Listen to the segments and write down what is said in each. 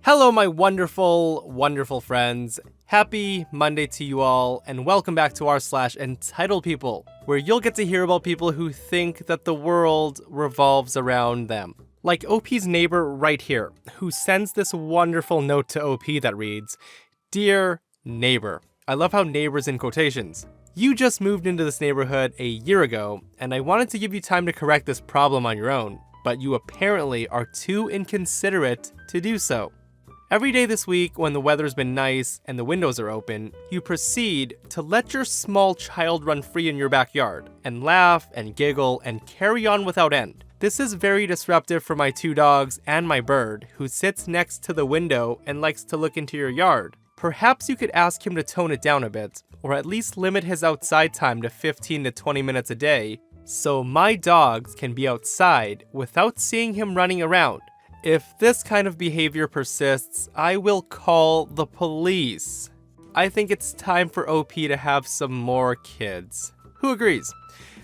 Hello, my wonderful, wonderful friends. Happy Monday to you all, and welcome back to r/Entitled People, where you'll get to hear about people who think that the world revolves around them. Like OP's neighbor right here, who sends this wonderful note to OP that reads, "Dear neighbor." I love how neighbor's in quotations. You just moved into this neighborhood a year ago, and I wanted to give you time to correct this problem on your own, but you apparently are too inconsiderate to do so. Every day this week, when the weather's been nice and the windows are open, you proceed to let your small child run free in your backyard and laugh and giggle and carry on without end. This is very disruptive for my 2 dogs and my bird, who sits next to the window and likes to look into your yard. Perhaps you could ask him to tone it down a bit, or at least limit his outside time to 15 to 20 minutes a day, so my dogs can be outside without seeing him running around. If this kind of behavior persists, I will call the police. I think it's time for OP to have some more kids. Who agrees?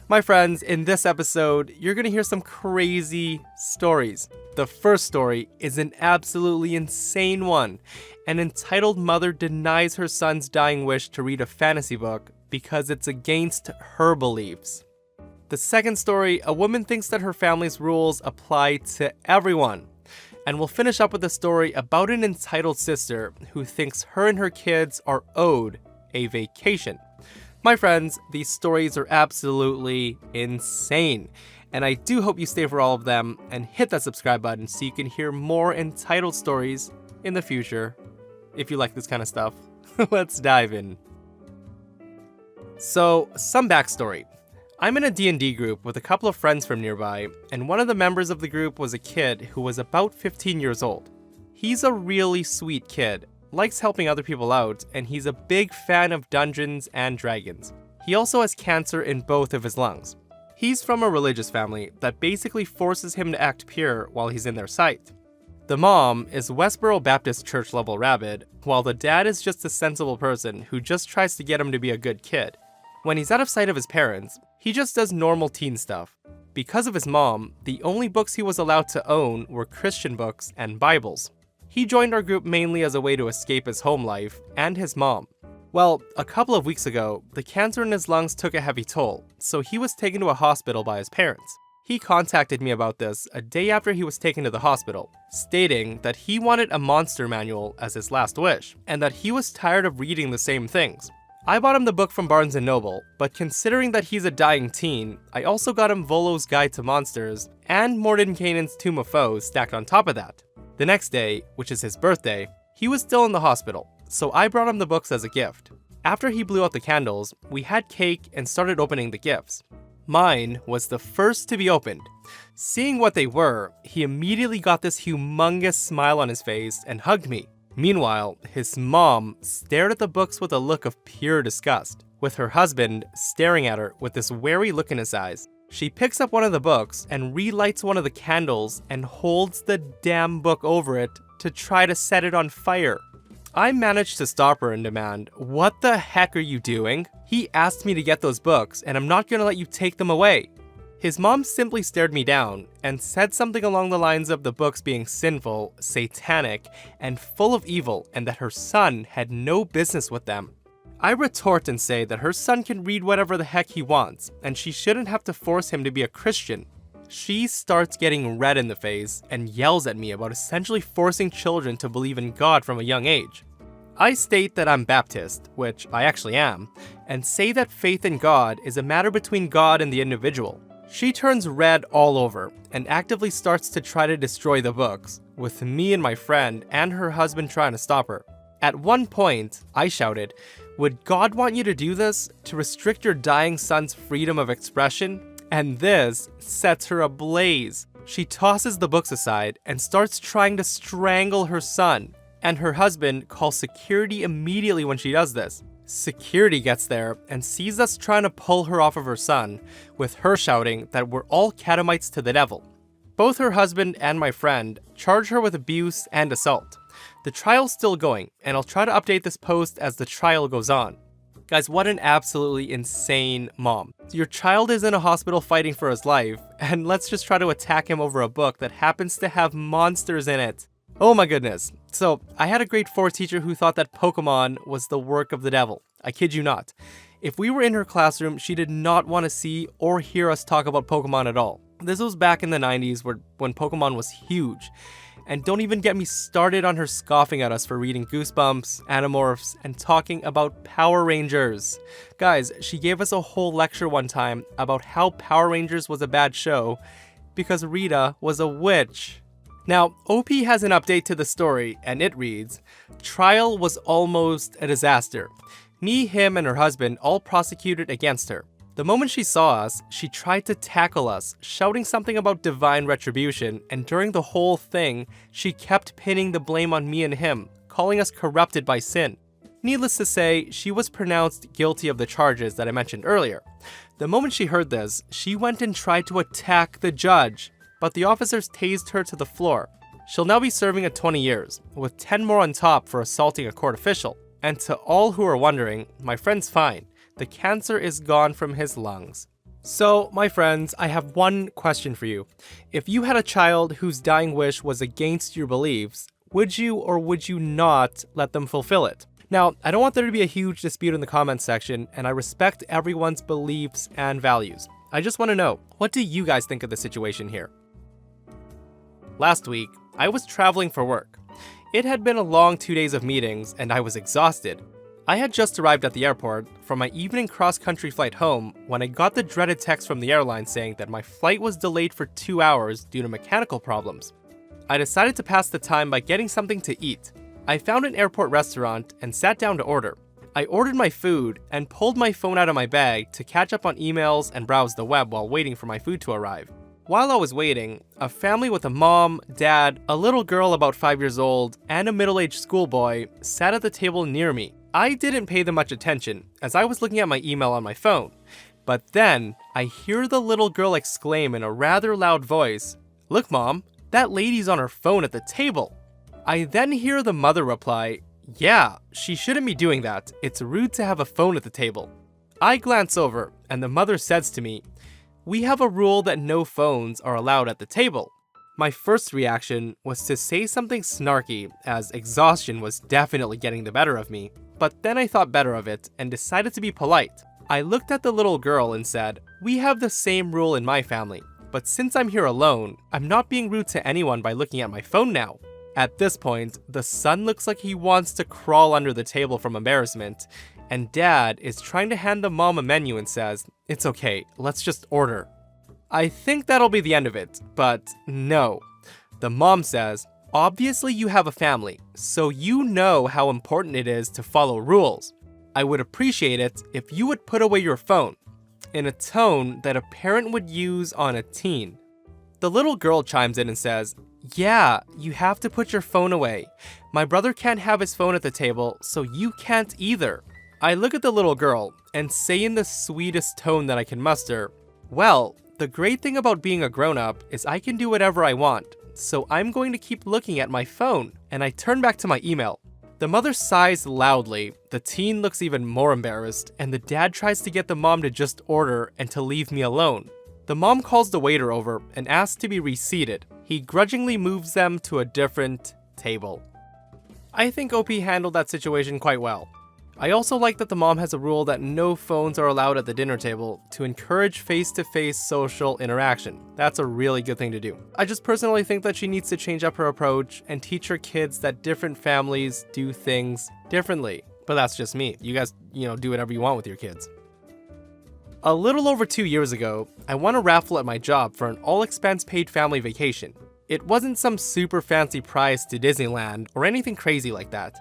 My friends, in this episode, you're gonna hear some crazy stories. The first story is an absolutely insane one. An entitled mother denies her son's dying wish to read a fantasy book because it's against her beliefs. The second story, a woman thinks that her family's rules apply to everyone. And we'll finish up with a story about an entitled sister who thinks her and her kids are owed a vacation. My friends, these stories are absolutely insane, and I do hope you stay for all of them and hit that subscribe button so you can hear more entitled stories in the future. If you like this kind of stuff, let's dive in. So, some backstory. I'm in a D&D group with a couple of friends from nearby, and one of the members of the group was a kid who was about 15 years old. He's a really sweet kid, likes helping other people out, and he's a big fan of Dungeons and Dragons. He also has cancer in both of his lungs. He's from a religious family that basically forces him to act pure while he's in their sight. The mom is Westboro Baptist Church level rabid, while the dad is just a sensible person who just tries to get him to be a good kid. When he's out of sight of his parents, he just does normal teen stuff. Because of his mom, the only books he was allowed to own were Christian books and Bibles. He joined our group mainly as a way to escape his home life and his mom. Well, a couple of weeks ago, the cancer in his lungs took a heavy toll, so he was taken to a hospital by his parents. He contacted me about this a day after he was taken to the hospital, stating that he wanted a monster manual as his last wish, and that he was tired of reading the same things. I bought him the book from Barnes & Noble, but considering that he's a dying teen, I also got him Volo's Guide to Monsters and Mordenkainen's Tomb of Foes stacked on top of that. The next day, which is his birthday, he was still in the hospital, so I brought him the books as a gift. After he blew out the candles, we had cake and started opening the gifts. Mine was the first to be opened. Seeing what they were, he immediately got this humongous smile on his face and hugged me. Meanwhile, his mom stared at the books with a look of pure disgust, with her husband staring at her with this wary look in his eyes. She picks up one of the books and relights one of the candles and holds the damn book over it to try to set it on fire. I managed to stop her and demand, "What the heck are you doing? He asked me to get those books, and I'm not gonna let you take them away." His mom simply stared me down and said something along the lines of the books being sinful, satanic, and full of evil, and that her son had no business with them. I retort and say that her son can read whatever the heck he wants, and she shouldn't have to force him to be a Christian. She starts getting red in the face and yells at me about essentially forcing children to believe in God from a young age. I state that I'm Baptist, which I actually am, and say that faith in God is a matter between God and the individual. She turns red all over and actively starts to try to destroy the books, with me and my friend and her husband trying to stop her. At one point, I shouted, "Would God want you to do this? To restrict your dying son's freedom of expression?" And this sets her ablaze. She tosses the books aside and starts trying to strangle her son, and her husband calls security immediately when she does this. Security gets there and sees us trying to pull her off of her son, with her shouting that we're all catamites to the devil. Both her husband and my friend charge her with abuse and assault. The trial's still going, and I'll try to update this post as the trial goes on. Guys, what an absolutely insane mom. Your child is in a hospital fighting for his life, and let's just try to attack him over a book that happens to have monsters in it. Oh my goodness. So, I had a grade 4 teacher who thought that Pokemon was the work of the devil. I kid you not. If we were in her classroom, she did not want to see or hear us talk about Pokemon at all. This was back in the 90s when Pokemon was huge. And don't even get me started on her scoffing at us for reading Goosebumps, Animorphs, and talking about Power Rangers. Guys, she gave us a whole lecture one time about how Power Rangers was a bad show because Rita was a witch. Now, OP has an update to the story, and it reads, "Trial was almost a disaster. Me, him, and her husband all prosecuted against her. The moment she saw us, she tried to tackle us, shouting something about divine retribution, and during the whole thing, she kept pinning the blame on me and him, calling us corrupted by sin. Needless to say, she was pronounced guilty of the charges that I mentioned earlier. The moment she heard this, she went and tried to attack the judge, but the officers tased her to the floor. She'll now be serving at 20 years, with 10 more on top for assaulting a court official. And to all who are wondering, my friend's fine. The cancer is gone from his lungs." So, my friends, I have one question for you. If you had a child whose dying wish was against your beliefs, would you or would you not let them fulfill it? Now, I don't want there to be a huge dispute in the comments section, and I respect everyone's beliefs and values. I just want to know, what do you guys think of the situation here? Last week, I was traveling for work. It had been a long 2 days of meetings, and I was exhausted. I had just arrived at the airport from my evening cross-country flight home when I got the dreaded text from the airline saying that my flight was delayed for 2 hours due to mechanical problems. I decided to pass the time by getting something to eat. I found an airport restaurant and sat down to order. I ordered my food and pulled my phone out of my bag to catch up on emails and browse the web while waiting for my food to arrive. While I was waiting, a family with a mom, dad, a little girl about 5 years old, and a middle-aged schoolboy sat at the table near me. I didn't pay them much attention, as I was looking at my email on my phone. But then, I hear the little girl exclaim in a rather loud voice, "Look, Mom, that lady's on her phone at the table." I then hear the mother reply, "Yeah, she shouldn't be doing that. It's rude to have a phone at the table." I glance over, and the mother says to me, "We have a rule that no phones are allowed at the table." My first reaction was to say something snarky, as exhaustion was definitely getting the better of me. But then I thought better of it and decided to be polite. I looked at the little girl and said, "We have the same rule in my family, but since I'm here alone, I'm not being rude to anyone by looking at my phone now." At this point, the son looks like he wants to crawl under the table from embarrassment, and Dad is trying to hand the mom a menu and says, "It's okay, let's just order." I think that'll be the end of it, but no. The mom says, "Obviously you have a family, so you know how important it is to follow rules. I would appreciate it if you would put away your phone," in a tone that a parent would use on a teen. The little girl chimes in and says, "Yeah, you have to put your phone away. My brother can't have his phone at the table, so you can't either." I look at the little girl and say in the sweetest tone that I can muster, "Well, the great thing about being a grown-up is I can do whatever I want, so I'm going to keep looking at my phone," and I turn back to my email. The mother sighs loudly, the teen looks even more embarrassed, and the dad tries to get the mom to just order and to leave me alone. The mom calls the waiter over and asks to be reseated. He grudgingly moves them to a different table. I think OP handled that situation quite well. I also like that the mom has a rule that no phones are allowed at the dinner table to encourage face-to-face social interaction. That's a really good thing to do. I just personally think that she needs to change up her approach and teach her kids that different families do things differently. But that's just me. You guys, do whatever you want with your kids. A little over 2 years ago, I won a raffle at my job for an all-expense-paid family vacation. It wasn't some super fancy prize to Disneyland or anything crazy like that.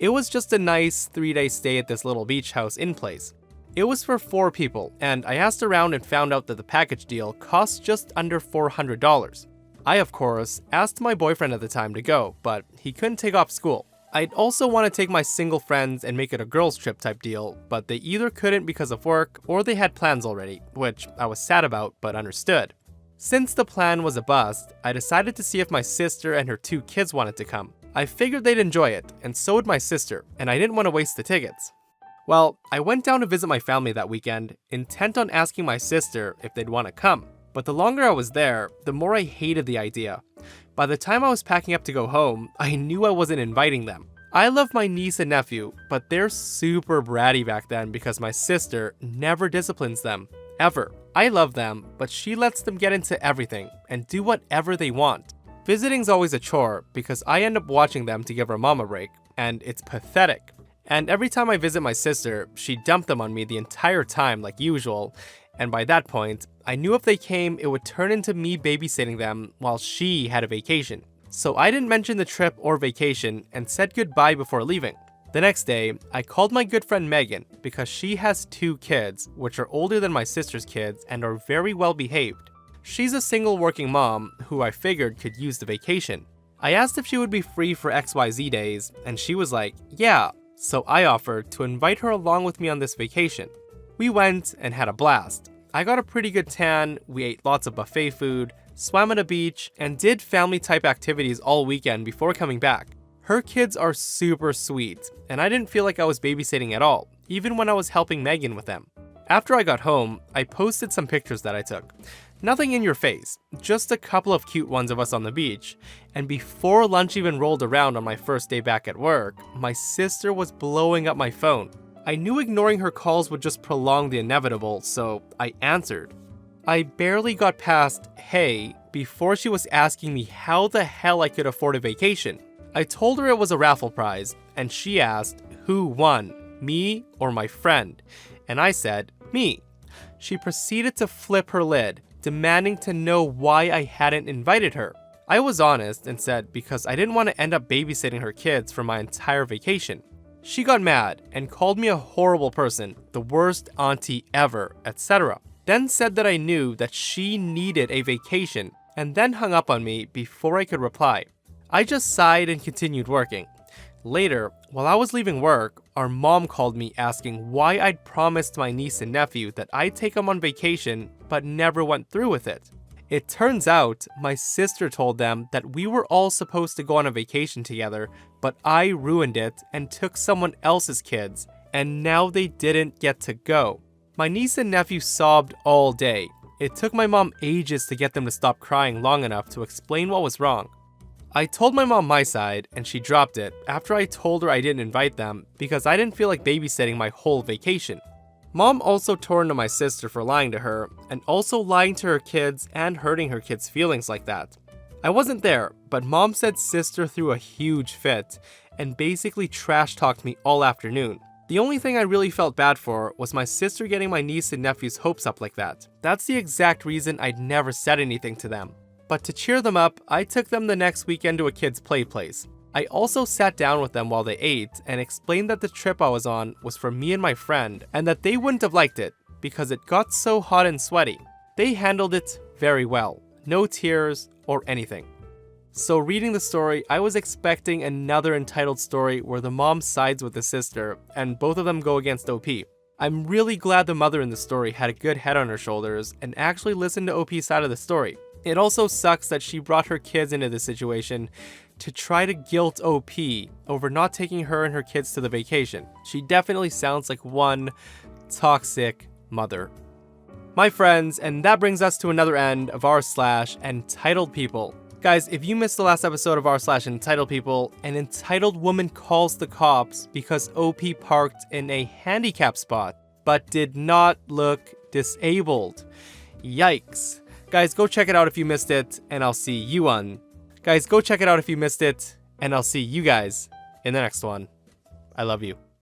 It was just a nice 3-day stay at this little beach house in place. It was for 4 people, and I asked around and found out that the package deal cost just under $400. I, of course, asked my boyfriend at the time to go, but he couldn't take off school. I'd also want to take my single friends and make it a girls trip type deal, but they either couldn't because of work or they had plans already, which I was sad about but understood. Since the plan was a bust, I decided to see if my sister and her 2 kids wanted to come. I figured they'd enjoy it, and so would my sister, and I didn't want to waste the tickets. Well, I went down to visit my family that weekend, intent on asking my sister if they'd want to come. But the longer I was there, the more I hated the idea. By the time I was packing up to go home, I knew I wasn't inviting them. I love my niece and nephew, but they're super bratty back then because my sister never disciplines them, ever. I love them, but she lets them get into everything and do whatever they want. Visiting's always a chore because I end up watching them to give her mom a break, and it's pathetic. And every time I visit my sister, she dumped them on me the entire time like usual, and by that point, I knew if they came, it would turn into me babysitting them while she had a vacation. So I didn't mention the trip or vacation and said goodbye before leaving. The next day, I called my good friend Megan because she has 2 kids, which are older than my sister's kids and are very well behaved. She's a single working mom who I figured could use the vacation. I asked if she would be free for XYZ days, and she was like, yeah, so I offered to invite her along with me on this vacation. We went and had a blast. I got a pretty good tan, we ate lots of buffet food, swam at a beach, and did family type activities all weekend before coming back. Her kids are super sweet, and I didn't feel like I was babysitting at all, even when I was helping Megan with them. After I got home, I posted some pictures that I took. Nothing in your face, just a couple of cute ones of us on the beach, and before lunch even rolled around on my first day back at work, my sister was blowing up my phone. I knew ignoring her calls would just prolong the inevitable, so I answered. I barely got past, hey, before she was asking me how the hell I could afford a vacation. I told her it was a raffle prize, and she asked, who won, me or my friend? And I said, me. She proceeded to flip her lid, demanding to know why I hadn't invited her. I was honest and said because I didn't want to end up babysitting her kids for my entire vacation. She got mad and called me a horrible person, the worst auntie ever, etc. Then said that I knew that she needed a vacation, and then hung up on me before I could reply. I just sighed and continued working. Later, while I was leaving work, our mom called me asking why I'd promised my niece and nephew that I'd take them on vacation but never went through with it. It turns out my sister told them that we were all supposed to go on a vacation together, but I ruined it and took someone else's kids, and now they didn't get to go. My niece and nephew sobbed all day. It took my mom ages to get them to stop crying long enough to explain what was wrong. I told my mom my side, and she dropped it after I told her I didn't invite them because I didn't feel like babysitting my whole vacation. Mom also tore into my sister for lying to her, and also lying to her kids and hurting her kids' feelings like that. I wasn't there, but mom said sister threw a huge fit, and basically trash-talked me all afternoon. The only thing I really felt bad for was my sister getting my niece and nephew's hopes up like that. That's the exact reason I'd never said anything to them. But to cheer them up, I took them the next weekend to a kid's play place. I also sat down with them while they ate and explained that the trip I was on was for me and my friend, and that they wouldn't have liked it because it got so hot and sweaty. They handled it very well, no tears or anything. So reading the story, I was expecting another entitled story where the mom sides with the sister and both of them go against OP. I'm really glad the mother in the story had a good head on her shoulders and actually listened to OP's side of the story. It also sucks that she brought her kids into this situation to try to guilt OP over not taking her and her kids to the vacation. She definitely sounds like one toxic mother. My friends, and that brings us to another end of r/Entitled People. Guys, if you missed the last episode of r/Entitled People, an entitled woman calls the cops because OP parked in a handicap spot, but did not look disabled. Yikes. Guys, go check it out if you missed it, and I'll see you on. Guys, go check it out if you missed it, and I'll see you guys in the next one. I love you.